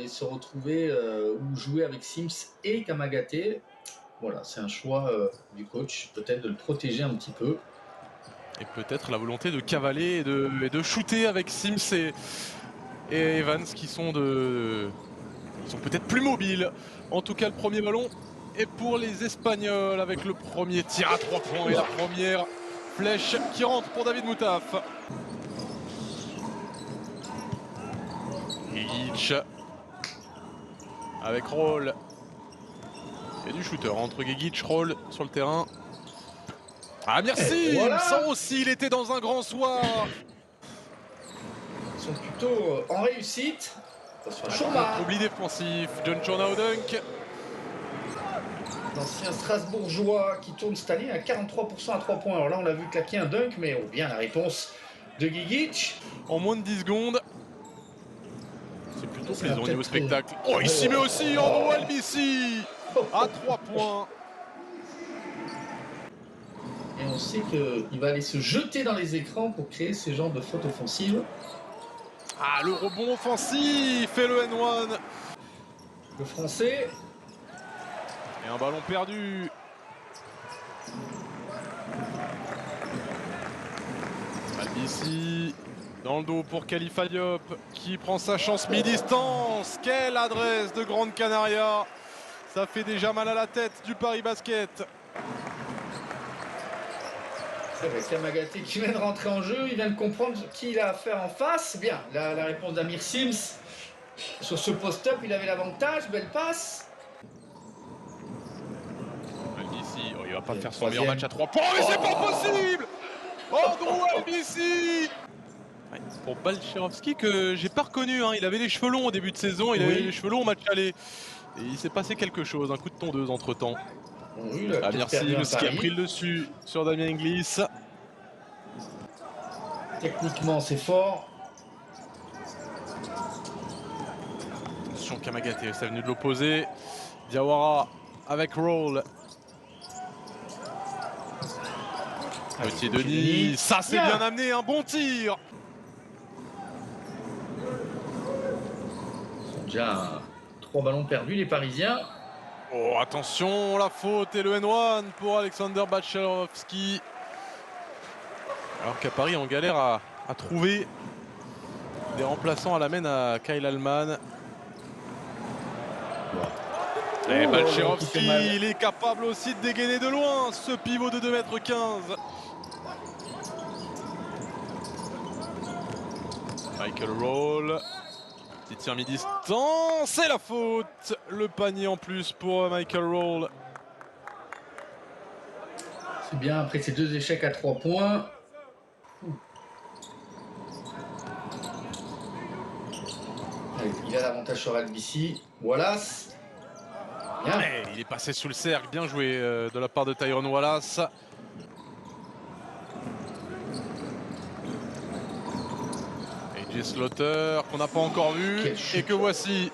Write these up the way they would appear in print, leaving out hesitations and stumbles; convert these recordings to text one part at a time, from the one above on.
se retrouver ou jouer avec Sims et Kamagaté. Voilà, c'est un choix du coach, peut-être de le protéger un petit peu. Et peut-être la volonté de cavaler et de shooter avec Sims et Evans qui sont peut-être plus mobiles. En tout cas, le premier ballon est pour les Espagnols avec le premier tir à 3 points et la première flèche qui rentre pour David Moutaf. Gigic avec Roll. Et du shooter entre Gigic, Roll sur le terrain. Ah merci, voilà. Ça aussi, il était dans un grand soir. Ils sont plutôt en réussite. Notre oubli défensif, John Chorna au dunk. L'ancien Strasbourgeois qui tourne cette année à 43% à 3 points. Alors là, on l'a vu claquer un dunk, mais bien la réponse de Gigic. En moins de 10 secondes. C'est plutôt plaisant au niveau spectacle. Oh, il s'y met aussi, Andrew Albisi à 3 points. Et on sait qu'il va aller se jeter dans les écrans pour créer ces genres de fautes offensives. Ah, le rebond offensif et le N1. Le français. Et un ballon perdu. Albisi dans le dos pour Khalifa Diop qui prend sa chance mi-distance. Quelle adresse de Grande Canaria. Ça fait déjà mal à la tête du Paris Basket. C'est Kamagaté qui vient de rentrer en jeu, il vient de comprendre qui il a affaire en face. Bien, la réponse d'Amir Sims. Sur ce post-up, il avait l'avantage, belle passe. Albisi, il va pas faire son meilleur match à 3 points, mais c'est pas possible. Andrew Albisi. Ouais, c'est pour Balcherovski que j'ai pas reconnu, hein. Il avait les cheveux longs au début de saison, il avait les cheveux longs au match aller. Et il s'est passé quelque chose, un coup de tondeuse entre temps. Oui, Amir Sims qui a pris le dessus sur Damien Inglis. Techniquement, c'est fort. Attention, Kamagaté, ça venu de l'opposé. Diawara avec Roll. Petit Denis, ça c'est bien amené, un bon tir. Déjà 3 ballons perdus, les Parisiens. Oh, attention, la faute et le N1 pour Alexander Balcherovski. Alors qu'à Paris, on galère à trouver des remplaçants à la main à Kyle Allman. Et Balcherovski, il est capable aussi de dégainer de loin ce pivot de 2,15 m. Michael Roll. Petit tir mi-distance, c'est la faute. Le panier en plus pour Michael Roll. C'est bien après ces 2 échecs à 3 points. Allez, il a l'avantage sur Albisi. Wallace. Bien. Ouais, il est passé sous le cercle, bien joué de la part de Tyrone Wallace. Slaughter qu'on n'a pas encore vu et que voici.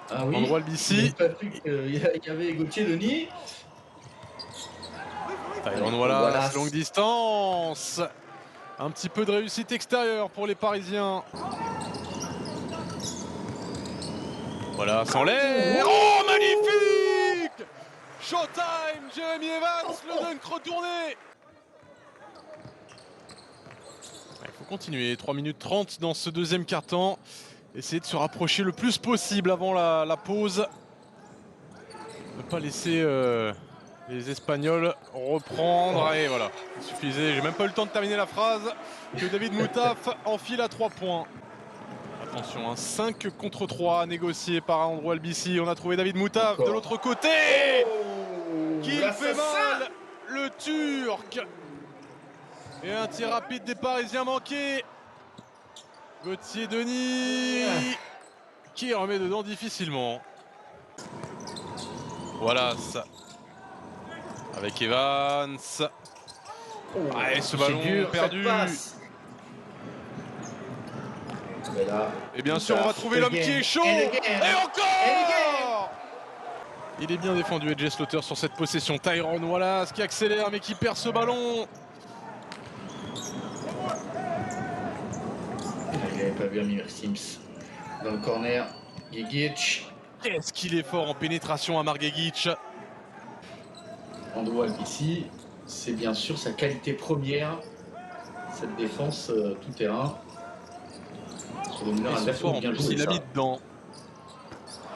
Ah oui, Andrew Albisi. Il y avait Gauthier Denis. Tyrone Wallace, longue distance. Un petit peu de réussite extérieure pour les Parisiens. Voilà, sans l'air. Oh, magnifique! Showtime, Jeremy Evans, le dunk retourné. Il faut continuer, 3 minutes 30 dans ce deuxième quart-temps. Essayer de se rapprocher le plus possible avant la pause. Ne pas laisser les Espagnols reprendre. Et voilà, il suffisait, j'ai même pas eu le temps de terminer la phrase, que David Moutaf enfile à 3 points. Attention, 5 contre 3 négocié par Andrew Albisi. On a trouvé David Moutaf de l'autre côté. Qui fait mal, le Turc. Et un tir rapide des Parisiens manqué. Gauthier Denis qui remet dedans difficilement. Voilà ça. Avec Evans. Et ce ballon perdu. Et bien sûr, on va trouver l'homme qui est chaud. Et encore. Il est bien défendu, EJ Slaughter, sur cette possession. Tyrone Wallace qui accélère mais qui perd ce ballon. Il n'avait pas vu Amir Sims. Dans le corner, Gigic. Qu'est-ce qu'il est fort en pénétration à Margegic. Andrew Albici, c'est bien sûr sa qualité première, cette défense tout terrain. Sur le meneur Et ce adverse, soir en bien plus joué, il a ça. mis dedans.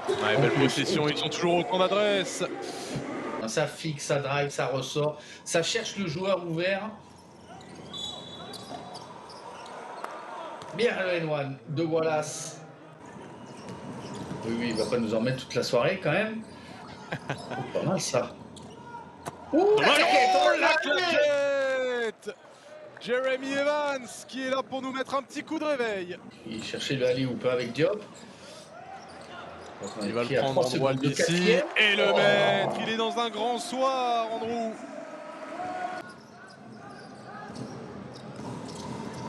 Ouais, belle possession, ils sont toujours autant d'adresse. Ça fixe, ça drive, ça ressort, ça cherche le joueur ouvert. Bien le N1 de Wallace. Oui, il va pas nous en mettre toute la soirée quand même. Oh, pas mal ça. Ouh, la claquette, Oh, oh, la claquette! Jeremy Evans qui est là pour nous mettre un petit coup de réveil. Il cherchait le aller ou pas avec Diop. Il va le prendre Andrew Albici et le mettre. Il est dans un grand soir, Andrew.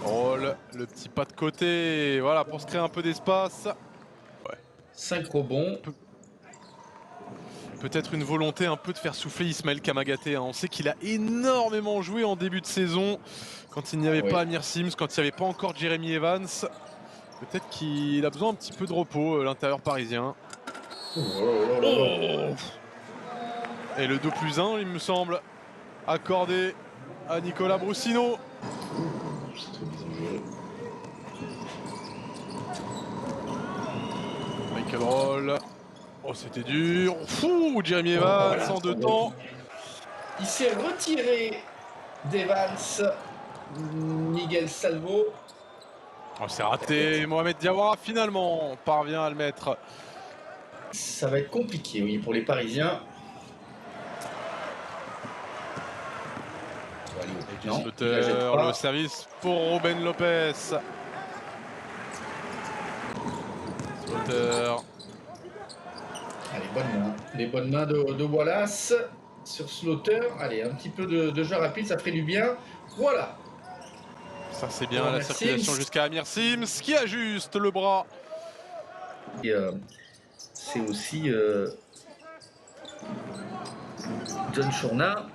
Roll, le petit pas de côté, voilà, pour se créer un peu d'espace. Ouais. 5 rebonds. Peut-être une volonté un peu de faire souffler Ismaël Kamagaté. On sait qu'il a énormément joué en début de saison, quand il n'y avait pas Amir Sims, quand il n'y avait pas encore Jeremy Evans. Peut-être qu'il a besoin un petit peu de repos, l'intérieur parisien. Oh. Et le 2+1, il me semble, accordé à Nicolas Broussino. Michael Roll. Oh, c'était dur. Fou, Jeremy Evans en 2 temps. Il s'est retiré d'Evans. Miguel Salvo. Oh, c'est raté. Mohamed Diawara finalement parvient à le mettre. Ça va être compliqué, oui, pour les Parisiens. Le service pour Ruben Lopez. Slaughter. Allez, les bonnes mains de Wallace sur Slaughter. Allez, un petit peu de jeu rapide, ça ferait du bien. Voilà. Ça c'est bien la circulation jusqu'à Amir Sims qui ajuste le bras. C'est aussi John Chourna,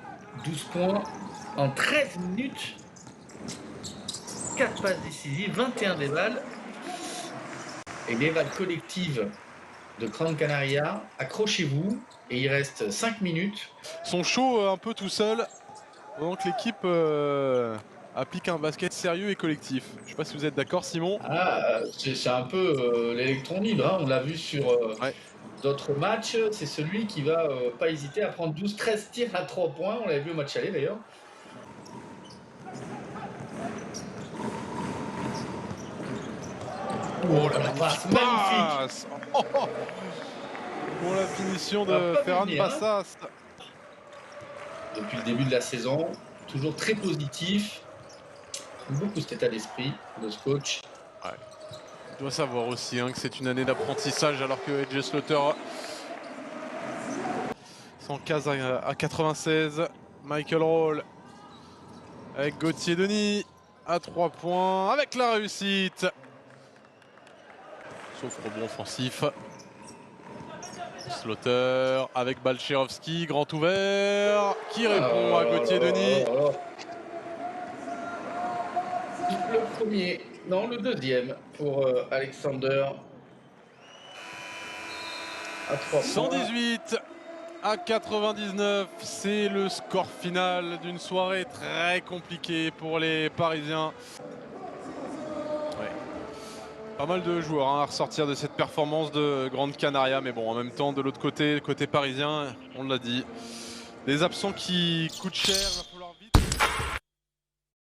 12 points en 13 minutes. 4 passes décisives, 21 déballes. Et déballes collectives de Gran Canaria. Accrochez-vous. Et il reste 5 minutes. Son show un peu tout seul. Donc l'équipe applique un basket sérieux et collectif. Je ne sais pas si vous êtes d'accord, Simon. Ah, c'est un peu l'électron libre, hein. On l'a vu sur d'autres matchs. C'est celui qui va pas hésiter à prendre 12-13 tirs à 3 points. On l'avait vu au match aller d'ailleurs. Oh la passe magnifique. Oh, pour la finition de Ferran Bassas. Depuis le début de la saison, toujours très positif. Beaucoup cet état d'esprit de ce coach. Ouais. Il doit savoir aussi que c'est une année d'apprentissage alors que AJ Slaughter s'en case à 96. Michael Roll avec Gauthier Denis à 3 points avec la réussite. Sauf rebond offensif. Slaughter avec Balcherovski, grand ouvert, qui répond à Gauthier Denis. Le premier, non, le deuxième pour Alexander. À 3 points. 118 à 99, c'est le score final d'une soirée très compliquée pour les Parisiens. Ouais. Pas mal de joueurs à ressortir de cette performance de Gran Canaria, mais bon, en même temps, de l'autre côté, côté parisien, on l'a dit, des absents qui coûtent cher.